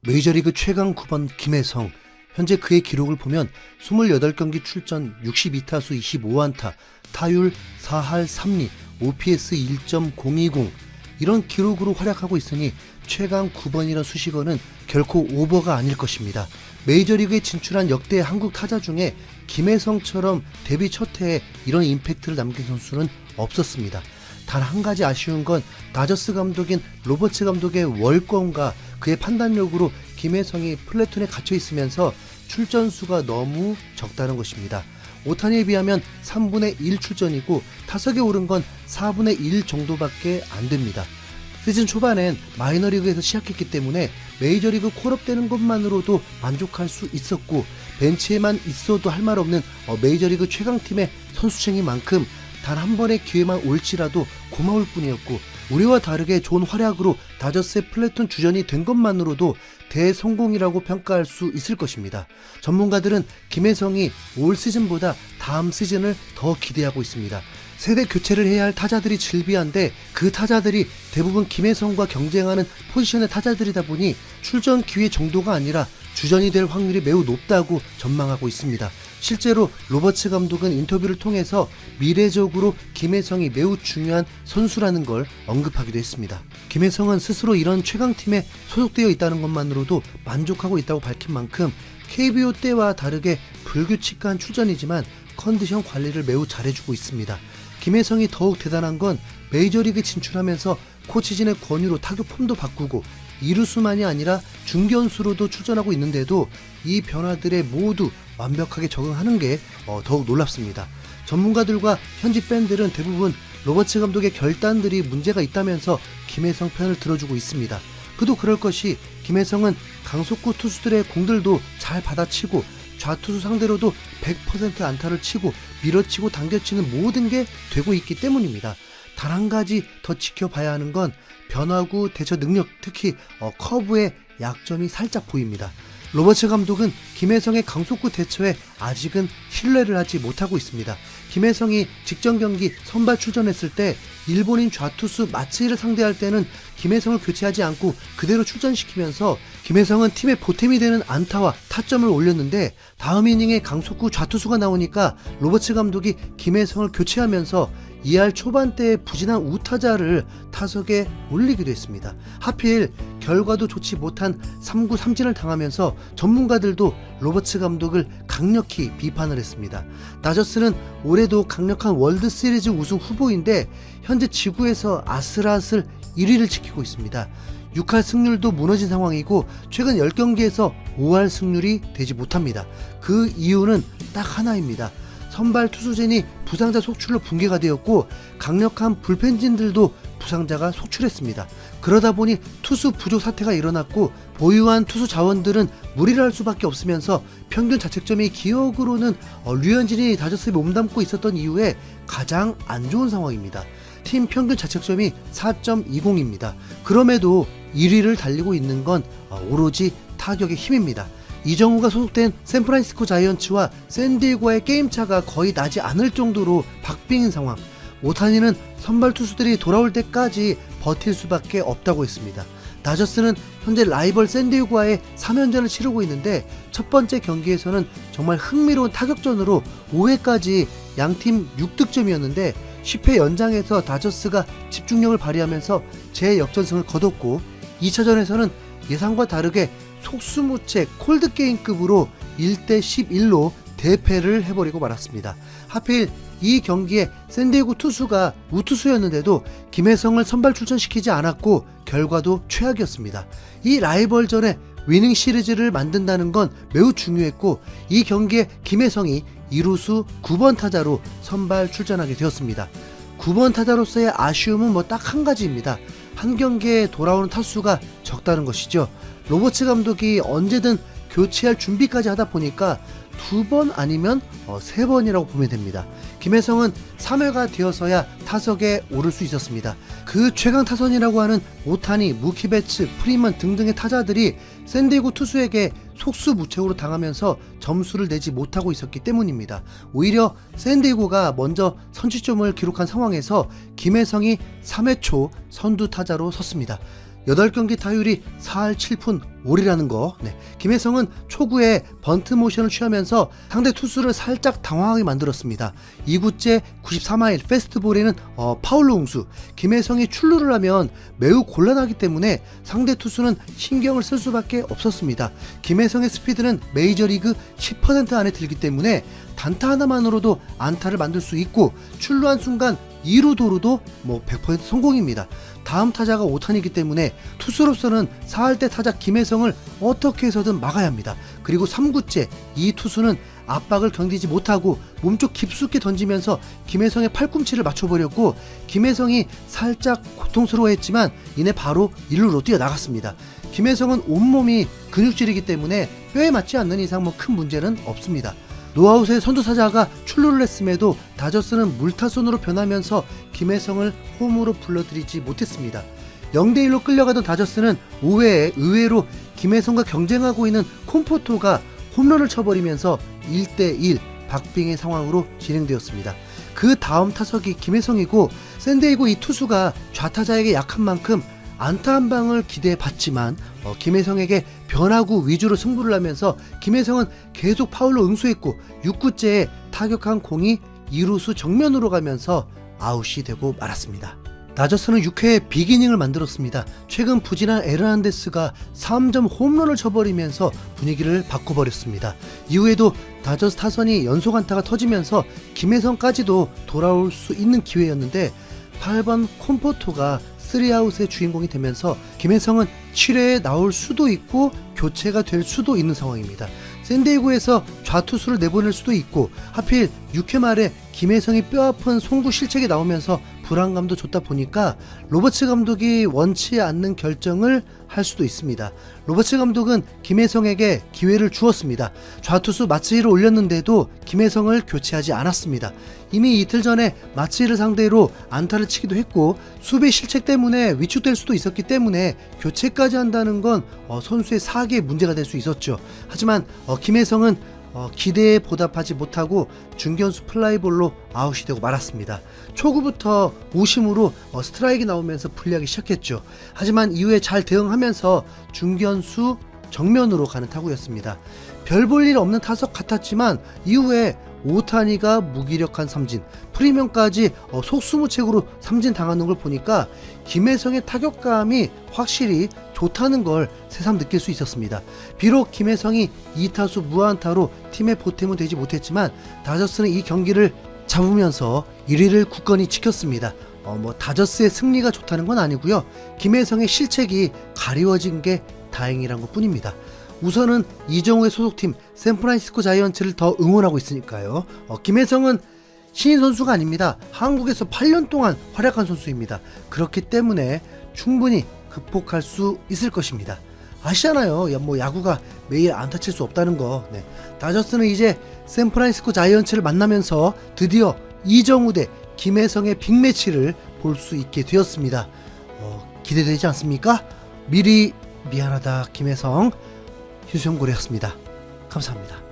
메이저리그 최강 9번 김혜성. 현재 그의 기록을 보면 28경기 출전 62타수 25안타, 타율 4할 3리, OPS 1.020 이런 기록으로 활약하고 있으니 최강 9번이라는 수식어는 결코 오버가 아닐 것입니다. 메이저리그에 진출한 역대 한국 타자 중에 김혜성처럼 데뷔 첫 해에 이런 임팩트를 남긴 선수는 없었습니다. 단 한 가지 아쉬운 건 다저스 감독인 로버츠 감독의 월권과 그의 판단력으로 김혜성이 플래톤에 갇혀 있으면서 출전수가 너무 적다는 것입니다. 오타니에 비하면 3분의 1 출전이고 타석에 오른 건 4분의 1 정도밖에 안 됩니다. 시즌 초반엔 마이너리그에서 시작했기 때문에 메이저리그 콜업되는 것만으로도 만족할 수 있었고 벤치에만 있어도 할 말 없는 메이저리그 최강팀의 선수층인 만큼 단 한 번의 기회만 올지라도 고마울 뿐이었고 우리와 다르게 좋은 활약으로 다저스의 플래톤 주전이 된 것만으로도 대성공이라고 평가할 수 있을 것입니다. 전문가들은 김혜성이 올 시즌보다 다음 시즌을 더 기대하고 있습니다. 세대 교체를 해야 할 타자들이 즐비한데 그 타자들이 대부분 김혜성과 경쟁하는 포지션의 타자들이다 보니 출전 기회 정도가 아니라 주전이 될 확률이 매우 높다고 전망하고 있습니다. 실제로 로버츠 감독은 인터뷰를 통해서 미래적으로 김혜성이 매우 중요한 선수라는 걸 언급하기도 했습니다. 김혜성은 스스로 이런 최강팀에 소속되어 있다는 것만으로도 만족하고 있다고 밝힌 만큼 KBO 때와 다르게 불규칙한 출전이지만 컨디션 관리를 매우 잘해주고 있습니다. 김혜성이 더욱 대단한 건 메이저리그 진출하면서 코치진의 권유로 타격 폼도 바꾸고 이루수만이 아니라 중견수로도 출전하고 있는데도 이 변화들에 모두 완벽하게 적응하는 게 더욱 놀랍습니다. 전문가들과 현지 팬들은 대부분 로버츠 감독의 결단들이 문제가 있다면서 김혜성 편을 들어주고 있습니다. 그도 그럴 것이 김혜성은 강속구 투수들의 공들도 잘 받아치고 좌투수 상대로도 100% 안타를 치고 밀어치고 당겨치는 모든 게 되고 있기 때문입니다. 단 한 가지 더 지켜봐야 하는 건 변화구 대처 능력, 특히 커브의 약점이 살짝 보입니다. 로버츠 감독은 김혜성의 강속구 대처에 아직은 신뢰를 하지 못하고 있습니다. 김혜성이 직전 경기 선발 출전했을 때 일본인 좌투수 마츠이를 상대할 때는 김혜성을 교체하지 않고 그대로 출전시키면서 김혜성은 팀의 보탬이 되는 안타와 타점을 올렸는데 다음 이닝에 강속구 좌투수가 나오니까 로버츠 감독이 김혜성을 교체하면서 2할 초반대의 부진한 우타자를 타석에 올리기도 했습니다. 하필 결과도 좋지 못한 3구 3진을 당하면서 전문가들도 로버츠 감독을 강력히 비판을 했습니다. 다저스는 올해도 강력한 월드시리즈 우승 후보인데 현재 지구에서 아슬아슬 1위를 지키고 있습니다. 6할 승률도 무너진 상황이고 최근 10경기에서 5할 승률이 되지 못합니다. 그 이유는 딱 하나입니다. 선발 투수진이 부상자 속출로 붕괴가 되었고 강력한 불펜진들도 부상자가 속출했습니다. 그러다 보니 투수 부족 사태가 일어났고 보유한 투수 자원들은 무리를 할 수밖에 없으면서 평균 자책점이 기억으로는 류현진이 다저스에 몸담고 있었던 이후에 가장 안 좋은 상황입니다. 팀 평균 자책점이 4.20입니다. 그럼에도 1위를 달리고 있는 건 오로지 타격의 힘입니다. 이정우가 소속된 샌프란시스코 자이언츠와 샌디에고의 게임차가 거의 나지 않을 정도로 박빙인 상황. 오타니는 선발 투수들이 돌아올 때까지 버틸 수밖에 없다고 했습니다. 다저스는 현재 라이벌 샌디에고와의 3연전을 치르고 있는데 첫 번째 경기에서는 정말 흥미로운 타격전으로 5회까지 양팀 6득점이었는데 10회 연장에서 다저스가 집중력을 발휘하면서 재역전승을 거뒀고 2차전에서는 예상과 다르게 속수무책 콜드게임급으로 1대11로 대패를 해버리고 말았습니다. 하필 이 경기에 샌디에고 투수가 우투수였는데도 김혜성을 선발 출전시키지 않았고 결과도 최악이었습니다. 이 라이벌전에 위닝 시리즈를 만든다는 건 매우 중요했고 이 경기에 김혜성이 2루수 9번 타자로 선발 출전하게 되었습니다. 9번 타자로서의 아쉬움은 딱 한 가지입니다. 한 경기에 돌아오는 타수가 적다는 것이죠. 로버츠 감독이 언제든 교체할 준비까지 하다 보니까 2번 아니면 3번이라고 보면 됩니다. 김혜성은 3회가 되어서야 타석에 오를 수 있었습니다. 그 최강 타선이라고 하는 오타니, 무키베츠, 프리먼 등등의 타자들이 샌디에고 투수에게 속수무책으로 당하면서 점수를 내지 못하고 있었기 때문입니다. 오히려 샌디에고가 먼저 선취점을 기록한 상황에서 김혜성이 3회 초 선두 타자로 섰습니다. 8경기 타율이 4할 7푼 5리라는 거. 김혜성은 초구에 번트 모션을 취하면서 상대 투수를 살짝 당황하게 만들었습니다. 2구째 94마일 패스트볼에는 파울로 응수. 김혜성이 출루를 하면 매우 곤란하기 때문에 상대 투수는 신경을 쓸 수밖에 없었습니다. 김혜성의 스피드는 메이저리그 10% 안에 들기 때문에 단타 하나만으로도 안타를 만들 수 있고, 출루한 순간 2루 도루도 100% 성공입니다. 다음 타자가 오탄이기 때문에 투수로서는 4할때 타자 김혜성을 어떻게 해서든 막아야 합니다. 그리고 3구째 이 투수는 압박을 견디지 못하고 몸쪽 깊숙이 던지면서 김혜성의 팔꿈치를 맞춰버렸고, 김혜성이 살짝 고통스러워했지만 이내 바로 1루로 뛰어나갔습니다. 김혜성은 온몸이 근육질이기 때문에 뼈에 맞지 않는 이상 큰 문제는 없습니다. 노아웃의 선두타자가 출루를 했음에도 다저스는 물타선으로 변하면서 김혜성을 홈으로 불러들이지 못했습니다. 0대1로 끌려가던 다저스는 5회에 의외로 김혜성과 경쟁하고 있는 콤포토가 홈런을 쳐버리면서 1대1 박빙의 상황으로 진행되었습니다. 그 다음 타석이 김혜성이고, 샌디에이고 이 투수가 좌타자에게 약한 만큼 안타 한 방을 기대해봤지만 김혜성에게 변화구 위주로 승부를 하면서 김혜성은 계속 파울로 응수했고, 6구째에 타격한 공이 2루수 정면으로 가면서 아웃이 되고 말았습니다. 다저스는 6회에 비기닝을 만들었습니다. 최근 부진한 에르난데스가 3점 홈런을 쳐버리면서 분위기를 바꿔버렸습니다. 이후에도 다저스 타선이 연속 안타가 터지면서 김혜성까지도 돌아올 수 있는 기회였는데 8번 콤포토가 3아웃의 주인공이 되면서 김혜성은 7회에 나올 수도 있고 교체가 될 수도 있는 상황입니다. 샌디에이고에서 좌투수를 내보낼 수도 있고, 하필 6회 말에 김혜성이 뼈아픈 송구 실책이 나오면서 불안감도 줬다 보니까 로버츠 감독이 원치 않는 결정을 할 수도 있습니다. 로버츠 감독은 김혜성에게 기회를 주었습니다. 좌투수 마츠히를 올렸는데도 김혜성을 교체하지 않았습니다. 이미 이틀 전에 마츠히를 상대로 안타를 치기도 했고, 수비 실책 때문에 위축될 수도 있었기 때문에 교체까지 한다는 건 선수의 사기에 문제가 될 수 있었죠. 하지만 김혜성은 기대에 보답하지 못하고 중견수 플라이볼로 아웃이 되고 말았습니다. 초구부터 오심으로 스트라이크 나오면서 불리하기 시작했죠. 하지만 이후에 잘 대응하면서 중견수 정면으로 가는 타구였습니다. 별 볼 일 없는 타석 같았지만 이후에 오타니가 무기력한 삼진, 프리명까지 속수무책으로 삼진 당하는 걸 보니까 김혜성의 타격감이 확실히 좋다는 걸 새삼 느낄 수 있었습니다. 비록 김혜성이 2타수 무안타로 팀의 보탬은 되지 못했지만 다저스는 이 경기를 잡으면서 1위를 굳건히 지켰습니다. 다저스의 승리가 좋다는 건 아니고요. 김혜성의 실책이 가리워진 게 다행이란 것 뿐입니다. 우선은 이정우의 소속팀 샌프란시스코 자이언츠를 더 응원하고 있으니까요. 김혜성은 신인 선수가 아닙니다. 한국에서 8년 동안 활약한 선수입니다. 그렇기 때문에 충분히 극복할 수 있을 것입니다. 아시잖아요. 야구가 매일 안타 칠 수 없다는 거. 다저스는 이제 샌프란시스코 자이언츠를 만나면서 드디어 이정우 대 김혜성의 빅매치를 볼 수 있게 되었습니다. 기대되지 않습니까? 미리 미안하다 김혜성. 휴수연고래였습니다. 감사합니다.